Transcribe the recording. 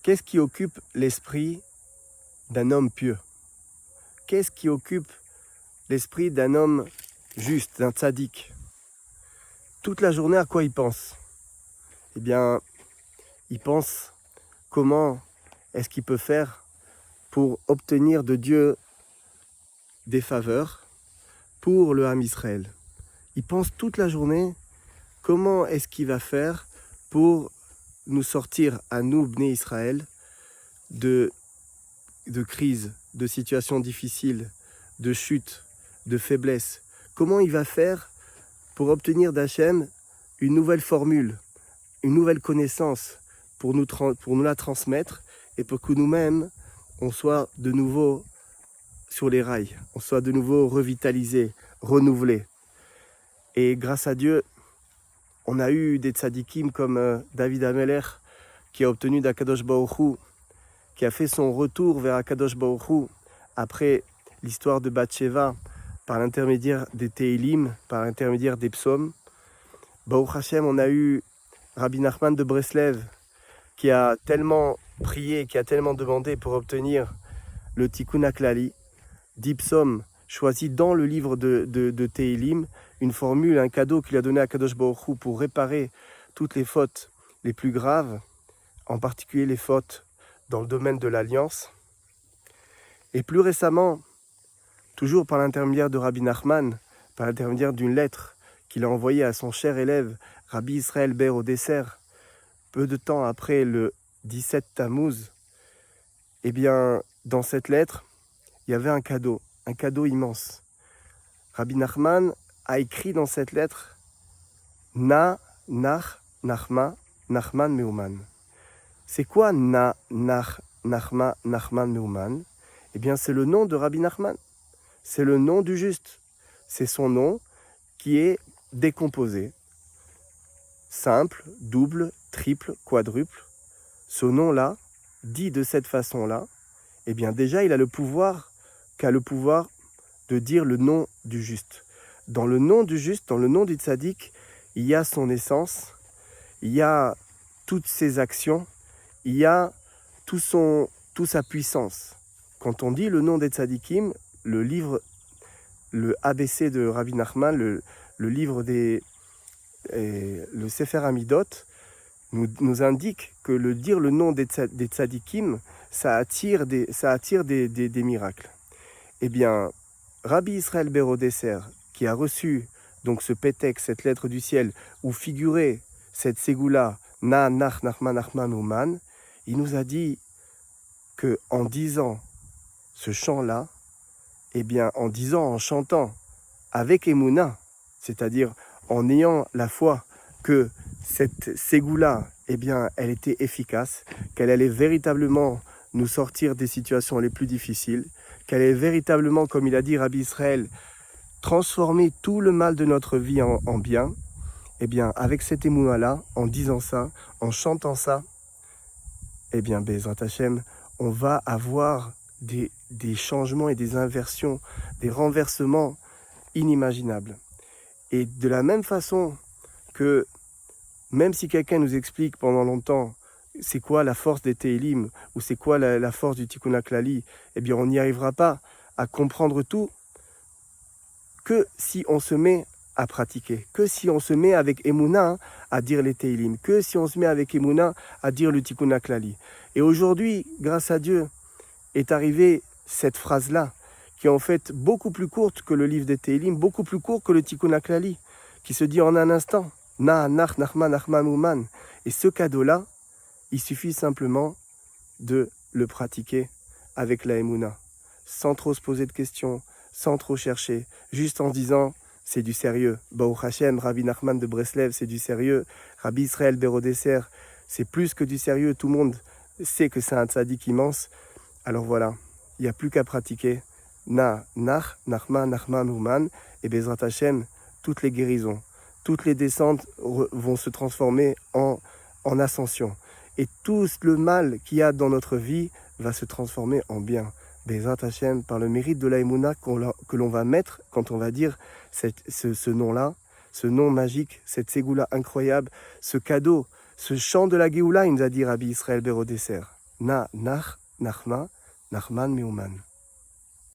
Qu'est-ce qui occupe l'esprit d'un homme pieux? Qu'est-ce qui occupe l'esprit d'un homme juste, d'un tzaddik? Toute la journée, à quoi il pense? Eh bien, il pense comment est-ce qu'il peut faire pour obtenir de Dieu des faveurs pour le Ham Israël. Il pense toute la journée comment est-ce qu'il va faire pour nous sortir à nous, Bnei Israël, de crise, de situations difficiles, de chute, de faiblesse. Comment il va faire pour obtenir d'Hachem une nouvelle formule, une nouvelle connaissance pour nous la transmettre et pour que nous-mêmes, on soit de nouveau sur les rails, on soit de nouveau revitalisés, renouvelés. Et grâce à Dieu, on a eu des tzadikim comme David Ameler, qui a obtenu d'Akadosh Baruch Hu, qui a fait son retour vers Akadosh Baruch Hu après l'histoire de Bathsheba, par l'intermédiaire des Tehilim, par l'intermédiaire des psaumes. Baruch Hashem, on a eu Rabbi Nachman de Breslev, qui a tellement prié, qui a tellement demandé pour obtenir le Tikkun HaKlali, 10 psaumes choisis dans le livre de Tehilim, une formule, un cadeau qu'il a donné à Kadosh Baruch Hu pour réparer toutes les fautes les plus graves, en particulier les fautes dans le domaine de l'alliance. Et plus récemment, toujours par l'intermédiaire de Rabbi Nachman, par l'intermédiaire d'une lettre qu'il a envoyée à son cher élève, Rabbi Israël Ber au dessert, peu de temps après le 17 Tammuz, eh bien, dans cette lettre, il y avait un cadeau immense. Rabbi Nachman a écrit dans cette lettre Na, Nach, Nachma, Nachman, Meuman. C'est quoi Na, Nach, Nachma, Nachman, Meuman? Eh bien, c'est le nom de Rabbi Nachman. C'est le nom du juste. C'est son nom qui est décomposé. Simple, double, triple, quadruple. Ce nom-là, dit de cette façon-là, eh bien déjà, il a le pouvoir de dire le nom du juste. Dans le nom du juste, dans le nom du tzaddik, il y a son essence, il y a toutes ses actions, il y a toute sa puissance. Quand on dit le nom des tzaddikim, le livre, le ABC de Rabbi Nachman, le livre le Sefer Hamidot, nous indique que dire le nom des tzaddikim, ça attire des miracles. Eh bien, Rabbi Israël Ber au dessert, qui a reçu donc ce pétek, cette lettre du ciel, où figurait cette ségoula, Na, Nach, Nachman, Nachman, Meuman, il nous a dit que en disant ce chant-là, eh bien, en chantant avec Emouna, c'est-à-dire en ayant la foi que cette ségoula, eh bien, elle était efficace, qu'elle allait véritablement nous sortir des situations les plus difficiles, qu'elle allait véritablement, comme il a dit Rabbi Israël, transformer tout le mal de notre vie en bien, eh bien, avec cette émouna-là, en disant ça, en chantant ça, eh bien, Bezrat Hashem, on va avoir des changements et des inversions, des renversements inimaginables. Et de la même façon que, même si quelqu'un nous explique pendant longtemps c'est quoi la force des Tehilim, ou c'est quoi la force du Tikkun HaKlali, eh bien, on n'y arrivera pas à comprendre tout que si on se met à pratiquer, que si on se met avec Emouna à dire les Tehilim, que si on se met avec Emouna à dire le Tikkun HaKlali. Et aujourd'hui, grâce à Dieu, est arrivée cette phrase-là, qui est en fait beaucoup plus courte que le livre des Tehilim, beaucoup plus court que le Tikkun HaKlali, qui se dit en un instant, Na, Nach, Nachman, Nachman, Meuman. Et ce cadeau-là, il suffit simplement de le pratiquer avec la Emouna, sans trop se poser de questions, sans trop chercher, juste en disant c'est du sérieux. Baruch Hashem, Rabbi Nachman de Breslev, c'est du sérieux. Rabbi Israël Ber au dessert, c'est plus que du sérieux. Tout le monde sait que c'est un tzaddik immense. Alors voilà, il n'y a plus qu'à pratiquer. Na, Nach, Nachma, Nachman, Meuman, et Bezrat Hashem, toutes les guérisons, toutes les descentes vont se transformer en ascension. Et tout le mal qu'il y a dans notre vie va se transformer en bien. Bezrat Hashem, par le mérite de la Emouna que l'on va mettre quand on va dire ce nom-là, ce nom magique, cette ségoula incroyable, ce cadeau, ce chant de la Géoula, il nous a dit Rabbi Israël Ber au dessert. Na, nach, nachma, nachman, meuman.